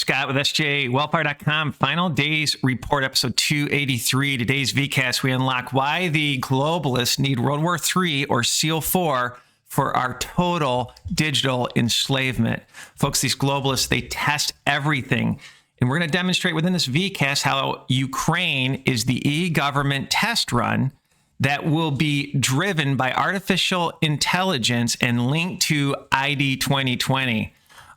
Scott with sjwellfire.com. Final Days Report, episode 283. Today's VCast, we unlock why the globalists need World War III or SEAL 4 for our total digital enslavement. Folks, these globalists, they test everything. And we're going to demonstrate within this VCast how Ukraine is the e-government test run that will be driven by artificial intelligence and linked to ID 2020.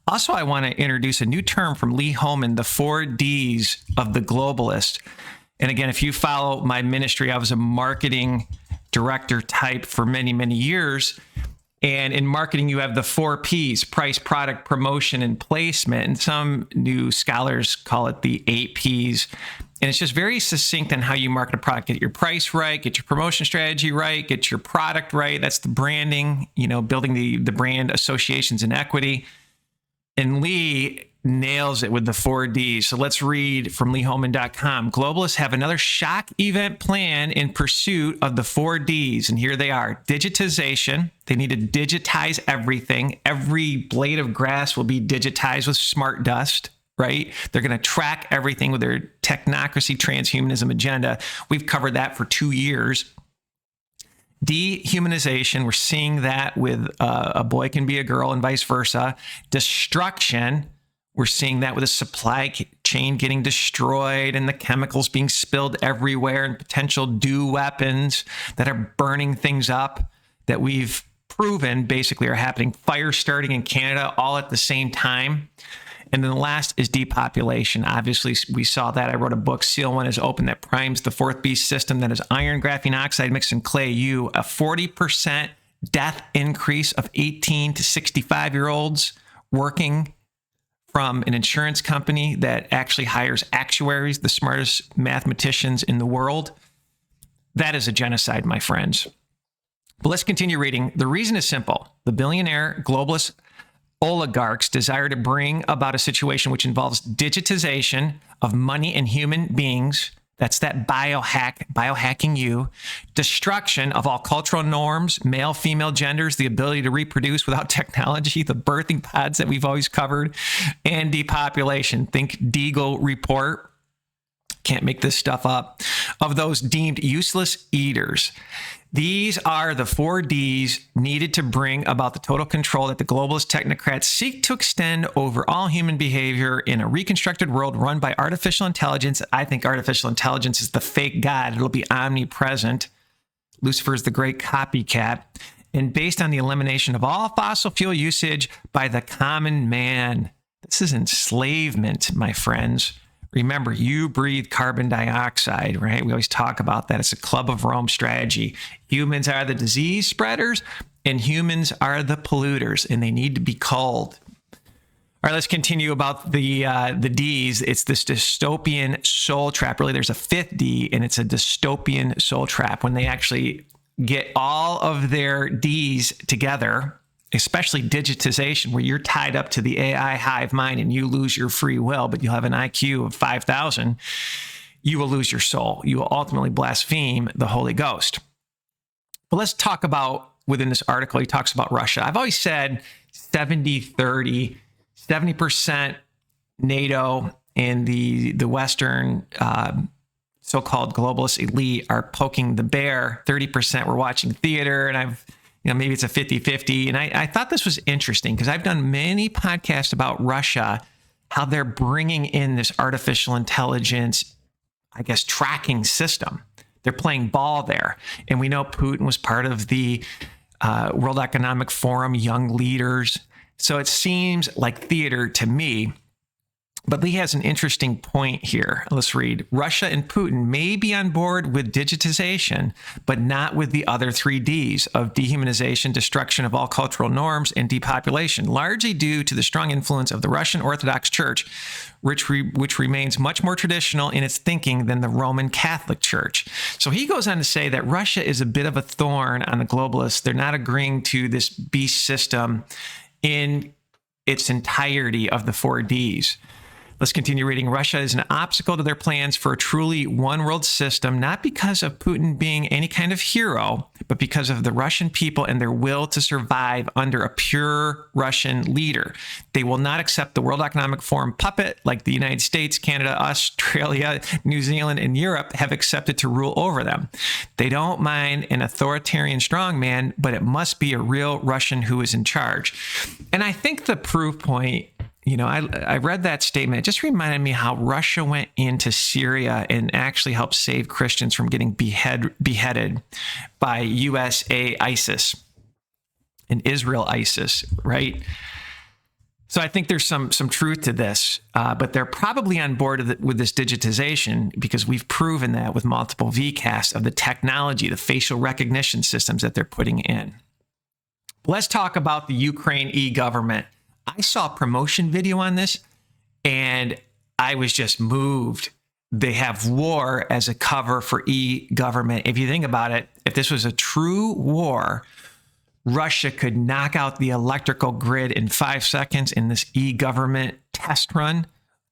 Also, I want to introduce a new term from Lee Holman, the 4Ds of the globalist. And again, if you follow my ministry, I was a marketing director type for many, many years. And in marketing, you have the 4 Ps: price, product, promotion, and placement. And some new scholars call it the 8 Ps. And it's just very succinct on how you market a product. Get your price right, get your promotion strategy right, get your product right. That's the branding, building the brand associations and equity. And Lee nails it with the 4Ds. So let's read from leeholman.com. Globalists have another shock event plan in pursuit of the 4Ds. And here they are. Digitization. They need to digitize everything. Every blade of grass will be digitized with smart dust, right? They're going to track everything with their technocracy transhumanism agenda. We've covered that for 2 years. Dehumanization, we're seeing that with a boy can be a girl and vice versa. Destruction, we're seeing that with a supply chain getting destroyed and the chemicals being spilled everywhere and potential DEW weapons that are burning things up that we've proven basically are happening. Fire starting in Canada all at the same time. And then the last is depopulation. Obviously, we saw that. I wrote a book, Seal 1 is Open, that primes the fourth beast system. That is iron, graphene oxide mixed in clay U. A 40% death increase of 18 to 65-year-olds working from an insurance company that actually hires actuaries, the smartest mathematicians in the world. That is a genocide, my friends. But let's continue reading. The reason is simple. The billionaire globalist oligarchs desire to bring about a situation which involves digitization of money and human beings. That's that biohacking you. Destruction of all cultural norms, male, female genders, the ability to reproduce without technology, the birthing pods that we've always covered, and depopulation. Think Deagle report. Can't make this stuff up. Of those deemed useless eaters. These are the 4Ds needed to bring about the total control that the globalist technocrats seek to extend over all human behavior in a reconstructed world run by artificial intelligence. I think artificial intelligence is the fake god. It'll be omnipresent. Lucifer is the great copycat. And based on the elimination of all fossil fuel usage by the common man. This is enslavement, my friends. Remember, you breathe carbon dioxide, right? We always talk about that. It's a Club of Rome strategy. Humans are the disease spreaders and humans are the polluters, and they need to be culled. All right, let's continue about the Ds. It's this dystopian soul trap. Really, there's a 5th D, and it's a dystopian soul trap. When they actually get all of their Ds together, especially digitization, where you're tied up to the AI hive mind and you lose your free will, but you'll have an IQ of 5,000, you will lose your soul. You will ultimately blaspheme the Holy Ghost. But let's talk about, within this article, he talks about Russia. I've always said 70-30, 70% NATO and the Western so-called globalist elite are poking the bear. 30% we're watching theater, and maybe it's a 50-50. And I thought this was interesting because I've done many podcasts about Russia, how they're bringing in this artificial intelligence, tracking system. They're playing ball there. And we know Putin was part of the World Economic Forum, Young Leaders. So it seems like theater to me. But Lee has an interesting point here. Let's read. Russia and Putin may be on board with digitization, but not with the other 3 Ds of dehumanization, destruction of all cultural norms, and depopulation, largely due to the strong influence of the Russian Orthodox Church, which remains much more traditional in its thinking than the Roman Catholic Church. So he goes on to say that Russia is a bit of a thorn on the globalists. They're not agreeing to this beast system in its entirety of the 4 Ds. Let's continue reading. Russia is an obstacle to their plans for a truly one world system, not because of Putin being any kind of hero, but because of the Russian people and their will to survive under a pure Russian leader. They will not accept the World Economic Forum puppet like the United States, Canada, Australia, New Zealand, and Europe have accepted to rule over them. They don't mind an authoritarian strongman, but it must be a real Russian who is in charge. And I think the proof point, I read that statement. It just reminded me how Russia went into Syria and actually helped save Christians from getting beheaded by USA ISIS and Israel ISIS, right? So I think there's some truth to this, but they're probably on board with this digitization because we've proven that with multiple VCasts of the technology, the facial recognition systems that they're putting in. Let's talk about the Ukraine e-government. I saw a promotion video on this and I was just moved. They have war as a cover for e-government. If you think about it, if this was a true war, Russia could knock out the electrical grid in 5 seconds and this e-government test run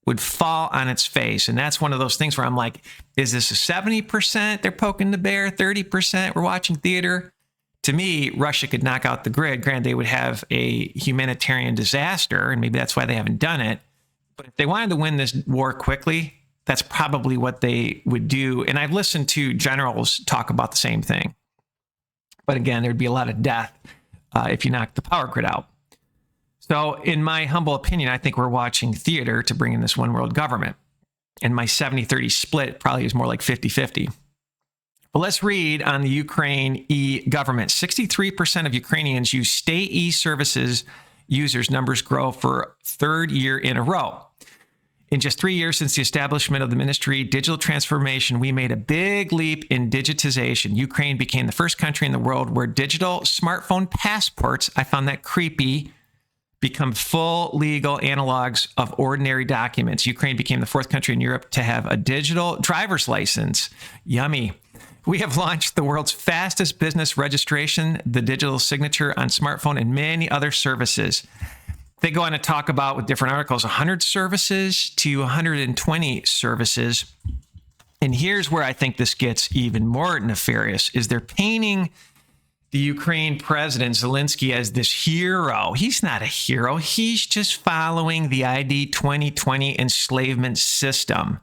would fall on its face. And that's one of those things where I'm like, is this a 70% they're poking the bear, 30% we're watching theater? To me, Russia could knock out the grid. Granted, they would have a humanitarian disaster, and maybe that's why they haven't done it. But if they wanted to win this war quickly, that's probably what they would do. And I've listened to generals talk about the same thing. But again, there'd be a lot of death if you knock the power grid out. So in my humble opinion, I think we're watching theater to bring in this one world government. And my 70-30 split probably is more like 50-50. But let's read on the Ukraine e-government. 63% of Ukrainians use state e-services users. Numbers grow for third year in a row. In just 3 years since the establishment of the ministry, digital transformation, we made a big leap in digitization. Ukraine became the first country in the world where digital smartphone passports, I found that creepy, become full legal analogs of ordinary documents. Ukraine became the fourth country in Europe to have a digital driver's license. Yummy. We have launched the world's fastest business registration, the digital signature on smartphone, and many other services. They go on to talk about, with different articles, 100 services to 120 services. And here's where I think this gets even more nefarious, is they're painting the Ukraine president, Zelensky, as this hero. He's not a hero. He's just following the ID 2020 enslavement system.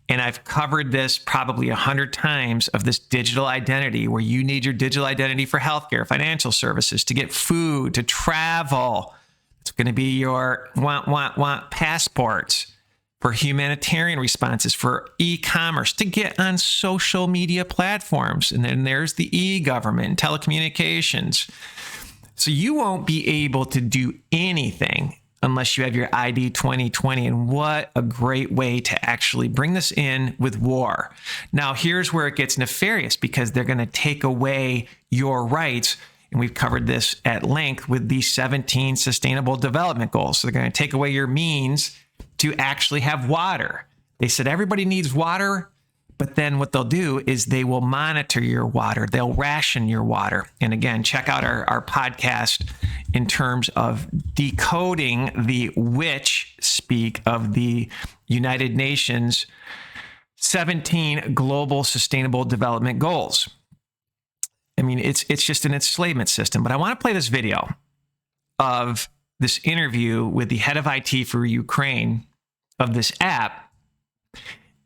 And I've covered this probably 100 times of this digital identity, where you need your digital identity for healthcare, financial services, to get food, to travel. It's going to be your want passports for humanitarian responses, for e-commerce, to get on social media platforms. And then there's the e-government, telecommunications. So you won't be able to do anything unless you have your ID 2020. And what a great way to actually bring this in with war. Now, here's where it gets nefarious, because they're going to take away your rights. And we've covered this at length with the 17 Sustainable Development Goals. So they're going to take away your means to actually have water. They said everybody needs water, but then what they'll do is they will monitor your water. They'll ration your water. And again, check out our podcast in terms of decoding the witch speak of the United Nations 17 Global Sustainable Development Goals. I mean, it's just an enslavement system. But I want to play this video of this interview with the head of IT for Ukraine of this app,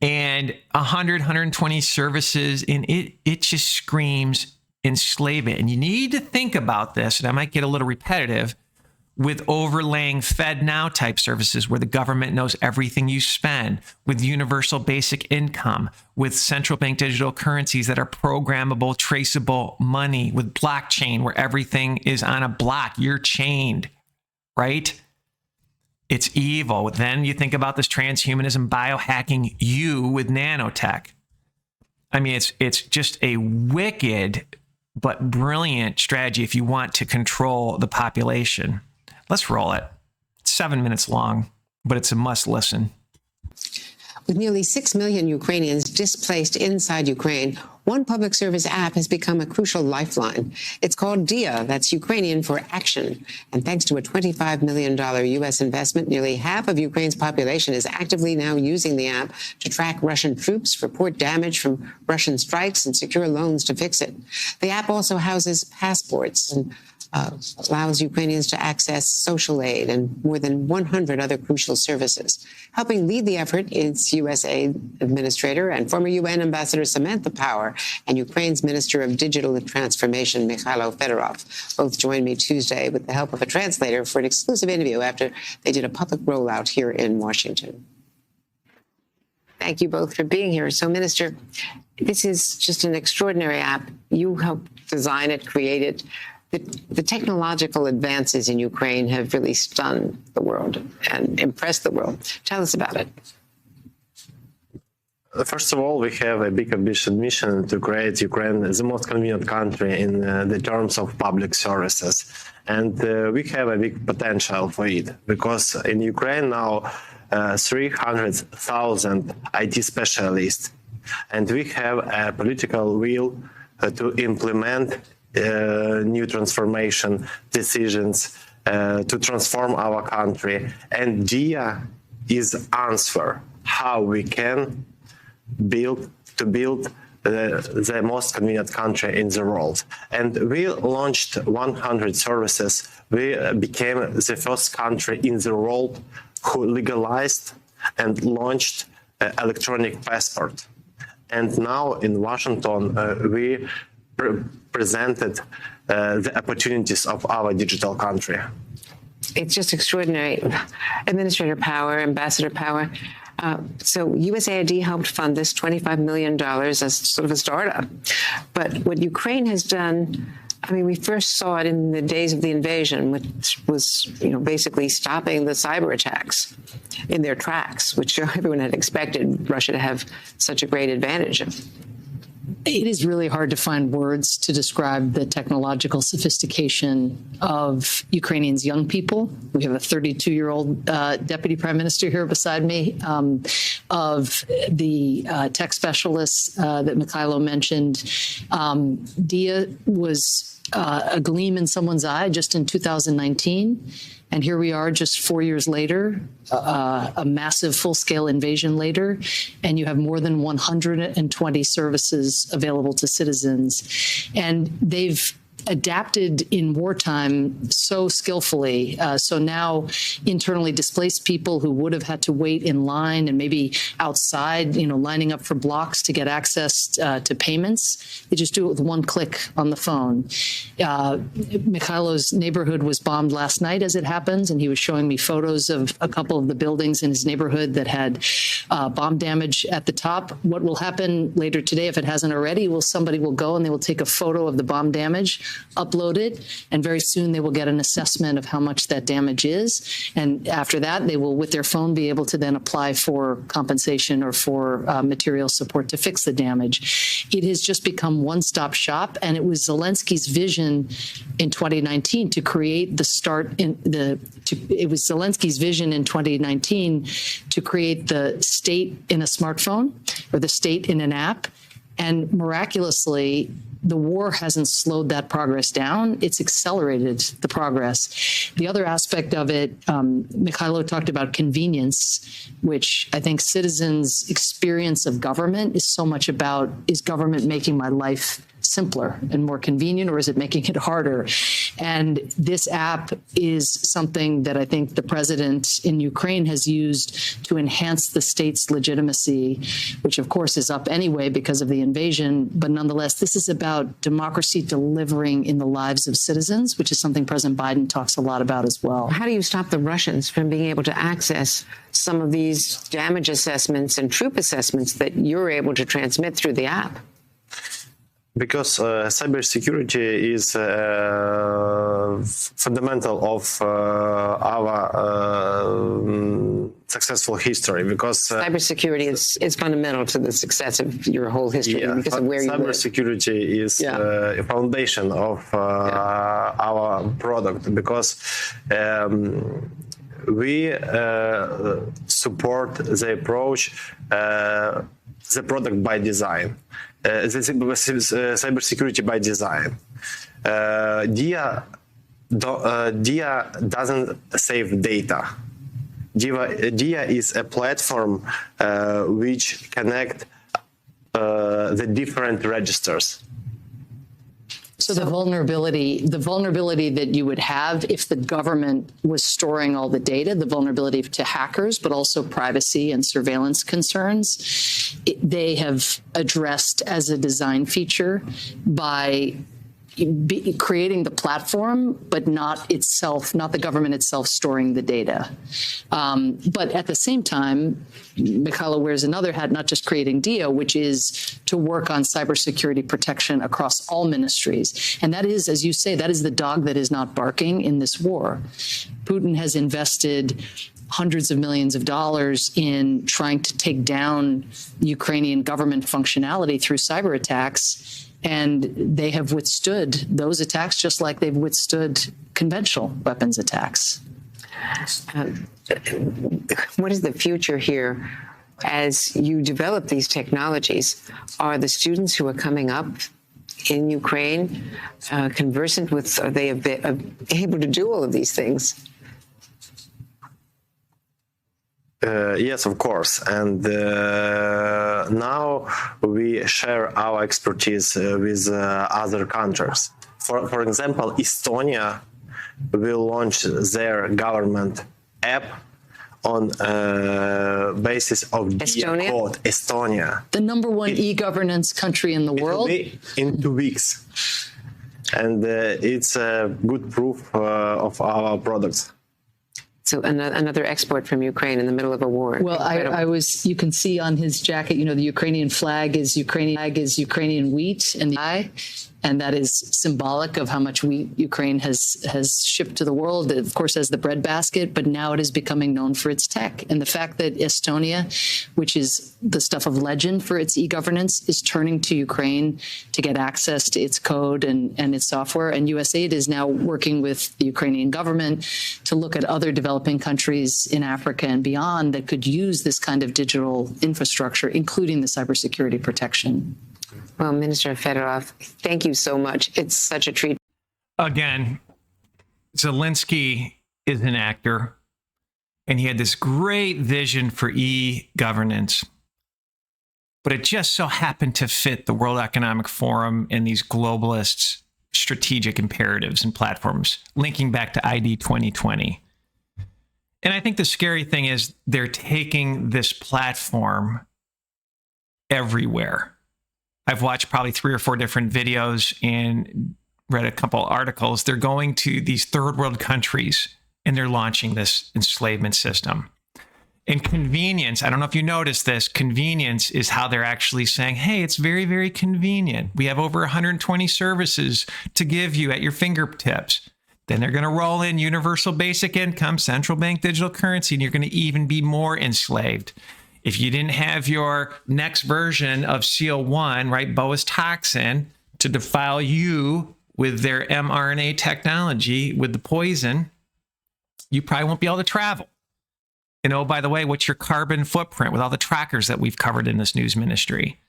and 120 services, and it just screams enslavement. And you need to think about this, and I might get a little repetitive, with overlaying FedNow type services where the government knows everything you spend, with universal basic income, with central bank digital currencies that are programmable, traceable money, with blockchain where everything is on a block. You're chained, right? It's evil. Then you think about this transhumanism, biohacking you with nanotech. I mean, it's just a wicked but brilliant strategy if you want to control the population. Let's roll it. It's 7 minutes long, but it's a must listen. With nearly 6 million Ukrainians displaced inside Ukraine, one public service app has become a crucial lifeline. It's called DIA, that's Ukrainian for action. And thanks to a $25 million U.S. investment, nearly half of Ukraine's population is actively now using the app to track Russian troops, report damage from Russian strikes, and secure loans to fix it. The app also houses passports and allows Ukrainians to access social aid and more than 100 other crucial services. Helping lead the effort is USAID Administrator and former UN Ambassador Samantha Power and Ukraine's Minister of Digital Transformation, Mikhailo Fedorov. Both joined me Tuesday with the help of a translator for an exclusive interview after they did a public rollout here in Washington. Thank you both for being here. So, Minister, this is just an extraordinary app. You helped design it, create it. The technological advances in Ukraine have really stunned the world and impressed the world. Tell us about it. First of all, we have a big ambitious mission to create Ukraine the most convenient country in the terms of public services. And we have a big potential for it, because in Ukraine now 300,000 IT specialists, and we have a political will to implement new transformation decisions to transform our country. And DIA is answer how we can build the most convenient country in the world. And we launched 100 services. We became the first country in the world who legalized and launched electronic passport. And now in Washington, we presented the opportunities of our digital country. It's just extraordinary. Administrator Power, Ambassador Power. So USAID helped fund this $25 million as sort of a startup. But what Ukraine has done, I mean, we first saw it in the days of the invasion, which was, basically stopping the cyber attacks in their tracks, which everyone had expected Russia to have such a great advantage of. It is really hard to find words to describe the technological sophistication of Ukrainians' young people. We have a 32-year-old deputy prime minister here beside me, of the tech specialists that Mikhailo mentioned. DIA was a gleam in someone's eye just in 2019. And here we are just 4 years later, a massive full-scale invasion later, and you have more than 120 services available to citizens. And they've adapted in wartime so skillfully. So now internally displaced people who would have had to wait in line and maybe outside, lining up for blocks to get access to payments, they just do it with one click on the phone. Mikhailo's neighborhood was bombed last night, as it happens, and he was showing me photos of a couple of the buildings in his neighborhood that had bomb damage at the top. What will happen later today, if it hasn't already, somebody will go and they will take a photo of the bomb damage, upload it, and very soon they will get an assessment of how much that damage is. And after that, they will, with their phone, be able to then apply for compensation or for material support to fix the damage. It has just become one-stop shop, and it was Zelensky's vision in 2019 to create it was Zelensky's vision in 2019 to create the state in a smartphone or the state in an app. And miraculously, the war hasn't slowed that progress down. It's accelerated the progress. The other aspect of it, Mikhailo talked about convenience, which I think citizens' experience of government is so much about, is government making my life simpler and more convenient, or is it making it harder? And this app is something that I think the president in Ukraine has used to enhance the state's legitimacy, which of course is up anyway because of the invasion. But nonetheless, this is about democracy delivering in the lives of citizens, which is something President Biden talks a lot about as well. How do you stop the Russians from being able to access some of these damage assessments and troop assessments that you're able to transmit through the app? Because cybersecurity is fundamental of our successful history. Because cybersecurity is fundamental to the success of your whole history because of where you live. Cybersecurity is a foundation of our product, because we support the approach, the product by design, the cybersecurity by design. DIA doesn't save data. DIA is a platform which connect the different registers. So the vulnerability that you would have if the government was storing all the data, the vulnerability to hackers, but also privacy and surveillance concerns, they have addressed as a design feature by creating the platform, but not the government itself storing the data. But at the same time, Mikhailo wears another hat, not just creating DIA, which is to work on cybersecurity protection across all ministries. And that is, as you say, that is the dog that is not barking in this war. Putin has invested hundreds of millions of dollars in trying to take down Ukrainian government functionality through cyber attacks. And they have withstood those attacks just like they've withstood conventional weapons attacks. What is the future here as you develop these technologies? Are the students who are coming up in Ukraine conversant with, are they able to do all of these things? Yes, of course. And now we share our expertise with other countries. For example, Estonia will launch their government app on basis of DIA code. Estonia. The number one e-governance country in the world. In 2 weeks. And it's a good proof of our products. So another export from Ukraine in the middle of a war. Well, you can see on his jacket, the Ukrainian flag is Ukrainian wheat, and that is symbolic of how much wheat Ukraine has shipped to the world, of course, as the breadbasket, but now it is becoming known for its tech. And the fact that Estonia, which is the stuff of legend for its e-governance, is turning to Ukraine to get access to its code and its software. And USAID is now working with the Ukrainian government to look at other developing countries in Africa and beyond that could use this kind of digital infrastructure, including the cybersecurity protection. Well, Minister Fedorov, thank you so much. It's such a treat. Again, Zelensky is an actor, and he had this great vision for e-governance, but it just so happened to fit the World Economic Forum and these globalists' strategic imperatives and platforms, linking back to ID 2020. And I think the scary thing is they're taking this platform everywhere. I've watched probably 3 or 4 different videos and read a couple articles. They're going to these third world countries and they're launching this enslavement system. And convenience, I don't know if you noticed this, convenience is how they're actually saying, hey, it's very, very convenient. We have over 120 services to give you at your fingertips. Then they're going to roll in universal basic income, central bank digital currency, and you're going to even be more enslaved. If you didn't have your next version of CO1, right, Boas toxin, to defile you with their mRNA technology, with the poison, you probably won't be able to travel. And oh, by the way, what's your carbon footprint with all the trackers that we've covered in this news ministry?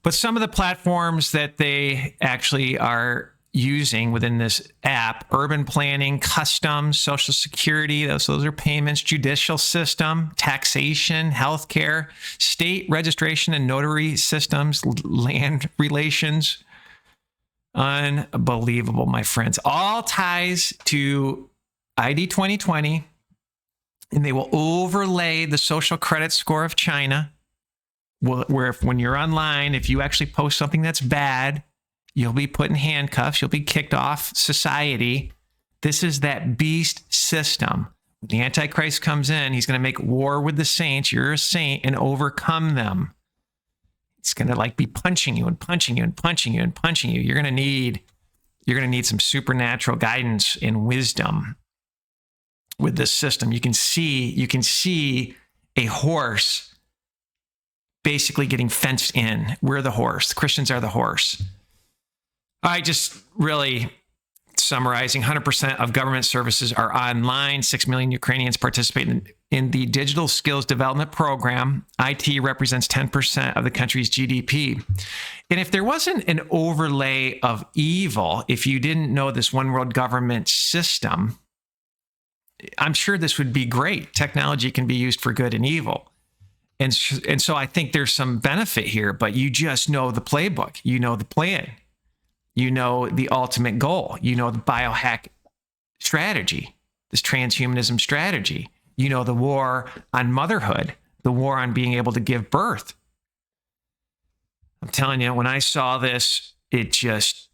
But some of the platforms that they actually are using within this app, urban planning, customs, social security, those are payments, judicial system, taxation, healthcare, state registration and notary systems, land relations. Unbelievable, my friends. All ties to ID 2020, and they will overlay the social credit score of China, where when you're online, if you actually post something that's bad, you'll be put in handcuffs. You'll be kicked off society. This is that beast system. When the Antichrist comes in, he's going to make war with the saints. You're a saint and overcome them. It's going to be punching you and punching you and punching you and punching you. You're going to need some supernatural guidance and wisdom with this system. You can see a horse basically getting fenced in. We're the horse. The Christians are the horse. I just really Summarizing, 100% of government services are online. 6 million Ukrainians participate in the Digital Skills Development Program. IT represents 10% of the country's GDP. And if there wasn't an overlay of evil, if you didn't know this one world government system, I'm sure this would be great. Technology can be used for good and evil. And so I think there's some benefit here, but you just know the playbook. You know the plan. You know the ultimate goal. You know the biohack strategy, this transhumanism strategy. You know the war on motherhood, the war on being able to give birth. I'm telling you, when I saw this, it just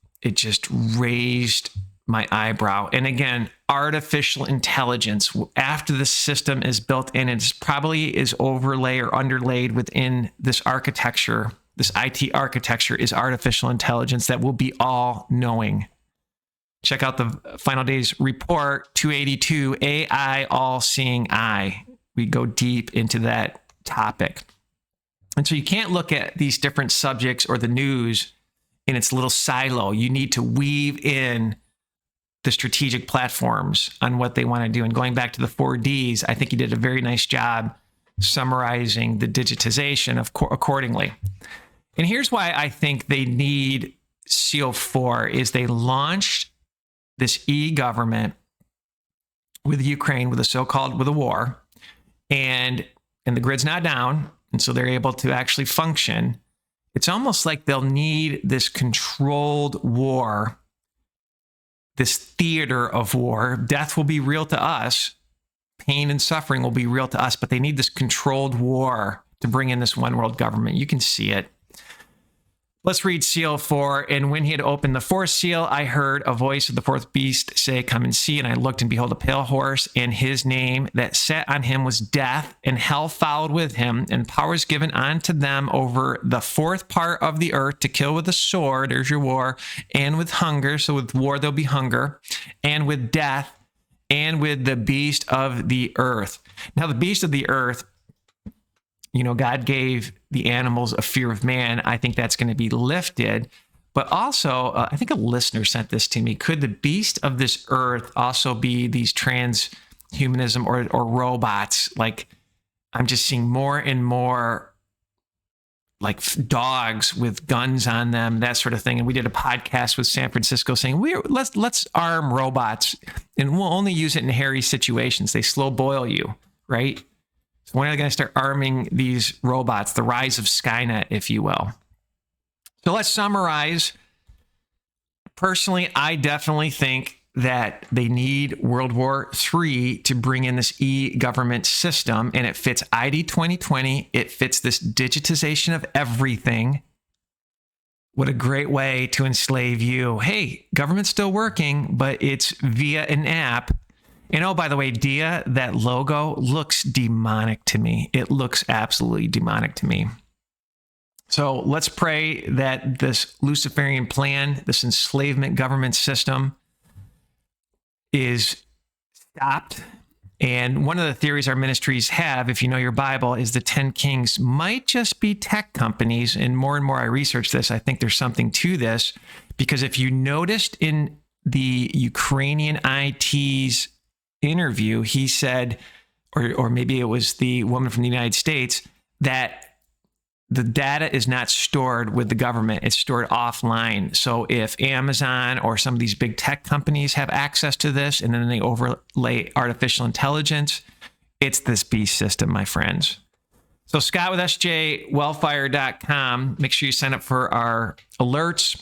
raised my eyebrow. And again, artificial intelligence, after the system is built in, it probably is overlay or underlaid within this architecture. This IT architecture is artificial intelligence that will be all knowing. Check out the Final Days report 282, AI, all seeing eye. We go deep into that topic. And so you can't look at these different subjects or the news in its little silo. You need to weave in the strategic platforms on what they want to do. And going back to the 4Ds, I think you did a very nice job summarizing the digitization accordingly. And here's why I think they need CO4 is they launched this e-government with Ukraine with a war, and the grid's not down, and so they're able to actually function. It's almost like they'll need this controlled war, this theater of war. Death will be real to us, pain and suffering will be real to us, but they need this controlled war to bring in this one world government. You can see it. Let's read seal 4. And when he had opened the fourth seal, I heard a voice of the fourth beast say, come and see. And I looked, and behold, a pale horse, and his name that sat on him was Death, and hell followed with him, and powers given unto them over the fourth part of the earth to kill with the sword, there's your war, and with hunger, so with war there'll be hunger, and with death, and with the beast of the earth. Now the beast of the earth, you know, God gave the animals a fear of man. I think that's going to be lifted. But also, I think a listener sent this to me. Could the beast of this earth also be these transhumanism or robots? Like, I'm just seeing more and more like dogs with guns on them, that sort of thing. And we did a podcast with San Francisco saying, let's arm robots, and we'll only use it in hairy situations. They slow boil you, right? So when are they going to start arming these robots? The rise of Skynet, if you will. So let's summarize. Personally, I definitely think that they need World War III to bring in this e-government system, and it fits ID 2020. It fits this digitization of everything. What a great way to enslave you. Hey, government's still working, but it's via an app. And oh, by the way, Dia, that logo looks demonic to me. It looks absolutely demonic to me. So let's pray that this Luciferian plan, this enslavement government system is stopped. And one of the theories our ministries have, if you know your Bible, is the 10 kings might just be tech companies. And more I research this, I think there's something to this. Because if you noticed in the Ukrainian IT's interview, he said, or maybe it was the woman from the United States, that the data is not stored with the government. It's stored offline. So if Amazon or some of these big tech companies have access to this, and then they overlay artificial intelligence, it's this beast system, my friends. So Scott with sjwellfire.com. Make sure you sign up for our alerts.